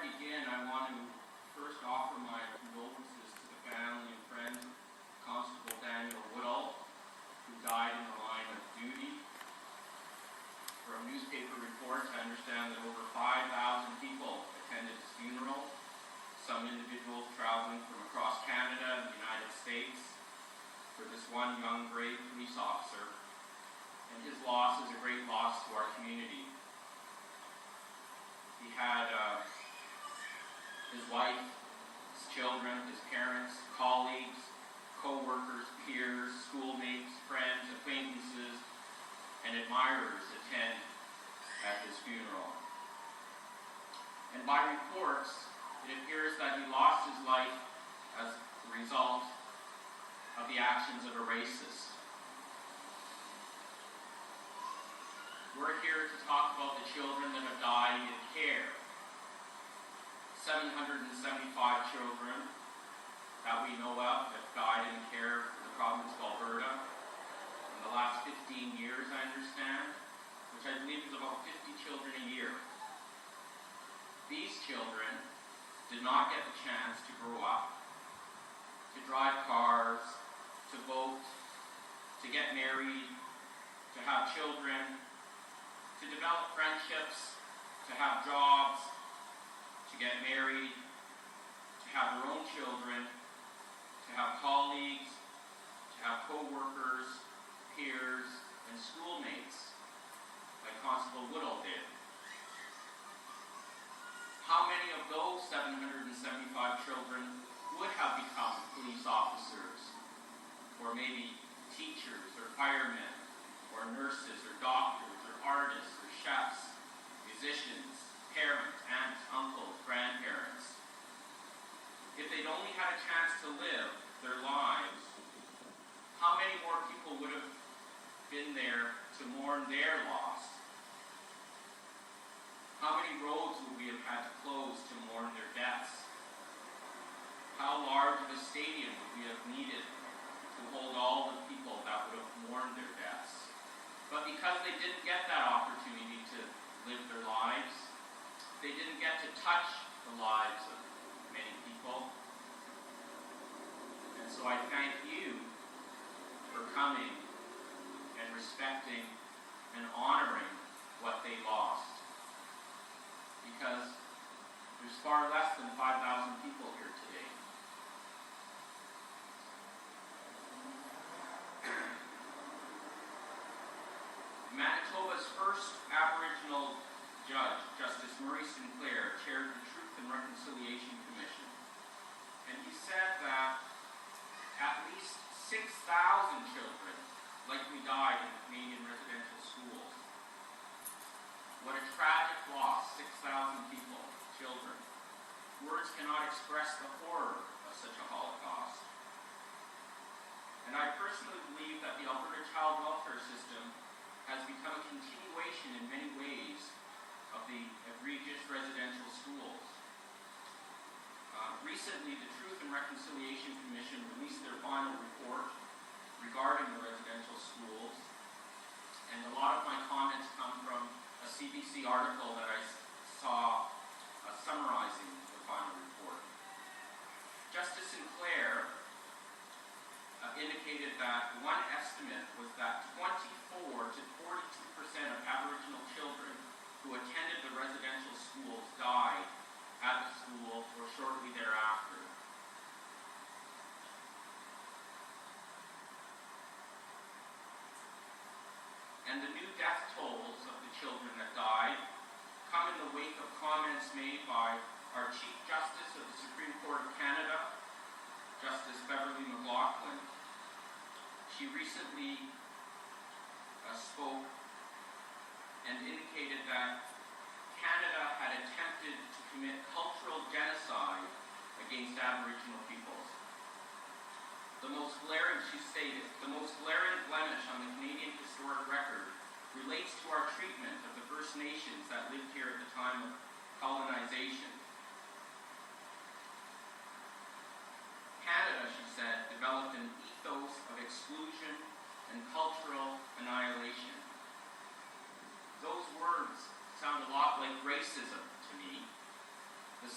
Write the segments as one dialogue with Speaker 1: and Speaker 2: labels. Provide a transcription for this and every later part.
Speaker 1: begin, I want to first offer my condolences to the family and friends of Constable Daniel Woodall, who died in the line of duty. From newspaper reports, I understand that over 5,000 people attended his funeral, some individuals traveling from across Canada and the United States for this one young, brave police officer. And his loss is a great loss to our community. He had his wife, his children, his parents, colleagues, co-workers, peers, schoolmates, friends, acquaintances, and admirers attend at his funeral. And by reports, it appears that he lost his life as a result of the actions of a racist. We're here to talk about the children that have died in care. 775 children that we know of that died in care in the province of Alberta in the last 15 years, I understand, which I believe is about 50 children a year. These children did not get the chance to grow up, to drive cars, to vote, to get married, to have children, to develop friendships, to have jobs, to get married, to have their own children, to have colleagues, to have co-workers, peers, and schoolmates, like Constable Woodall did. How many of those 775 children would have become police officers, or maybe teachers, or firemen, or nurses, or doctors, or artists, or chefs, musicians, parents, aunts, uncles, grandparents? If they'd only had a chance to live their lives, how many more people would have been there to mourn their loss? How many roads would we have had to close to mourn their deaths? How large of a stadium would we have needed to hold all the people that would have mourned their deaths? But because they didn't get that opportunity to live their lives, they didn't get to touch the lives of many people. And so I thank you for coming and respecting and honoring what they lost. Because there's far less than 5,000 people here today. Manitoba's first Aboriginal judge, Justice Murray Sinclair, chaired the Truth and Reconciliation Commission. And he said that at least 6,000 children likely died in Canadian residential schools. What a tragic loss, 6,000 people, children. Words cannot express the horror of such a Holocaust. And I personally believe that the Alberta child welfare system has become a continuation in many ways of the egregious residential schools. Recently, the Truth and Reconciliation Commission released their final report regarding the residential schools, and a lot of my comments come from a CBC article that I saw summarizing the final report. Justice Sinclair indicated that one estimate was that 24 to 42% of Aboriginal children who attended the residential schools died at the school or shortly thereafter. And the new death tolls of the children that died come in the wake of comments made by our Chief Justice of the Supreme Court of Canada, Justice Beverly McLaughlin. She recently spoke and indicated that Canada had attempted to commit cultural genocide against Aboriginal peoples. The most glaring, she stated, the most glaring blemish on the Canadian historic record relates to our treatment of the First Nations that lived here at the time of colonization. Canada, she said, developed an ethos of exclusion and cultural annihilation. Those words sound a lot like racism to me. The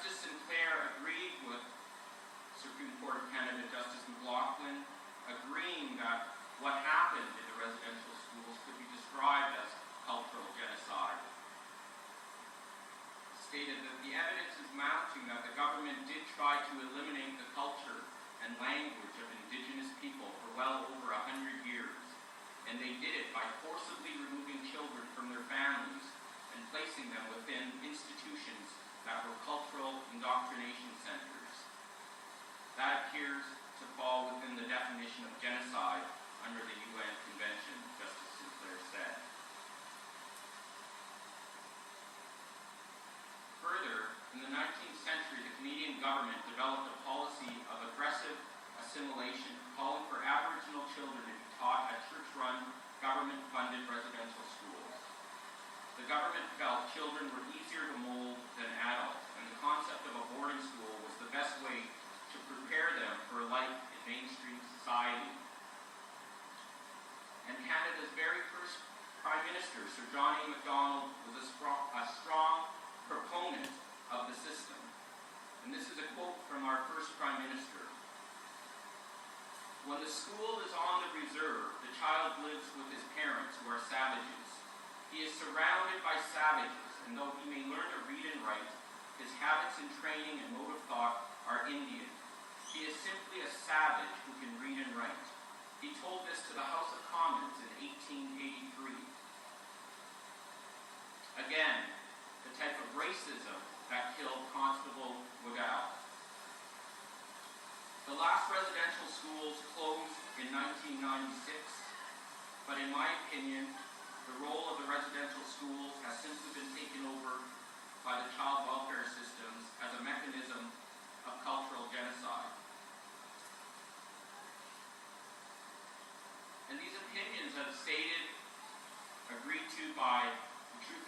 Speaker 1: Justice Sinclair agreed with Supreme Court of Canada Justice McLaughlin, agreeing that what happened in the residential schools could be described as cultural genocide. Stated that the evidence is mounting that the government did try to eliminate the culture and language of Indigenous people for well over 100 years, and they did it by forcibly removing children from their families and placing them within institutions that were cultural indoctrination centers. That appears to fall within the definition of genocide under the UN Convention, Justice Sinclair said. Further, in the 19th century, the Canadian government developed a policy of aggressive assimilation, calling for Aboriginal children to be taught at church-run, government-funded residential schools. The government felt children were easier to mold than adults, and the concept of a boarding school was the best way to prepare them for life in mainstream society. And Canada's very first Prime Minister, Sir John A. Macdonald, was a strong proponent of the system. And this is a quote from our first Prime Minister. "When the school is on the reserve, the child lives with his parents, who are savages. He is surrounded by savages, and though he may learn to read and write, his habits and training and mode of thought are Indian. He is simply a savage who can read and write." He told this to the House of Commons in 1883. Again, the type of racism that killed Constable Waddell. The last residential schools closed in 1996, but in my opinion, the role of the residential schools has simply been taken over by the child welfare systems as a mechanism of cultural genocide. And these opinions, as stated, agreed to by the Truth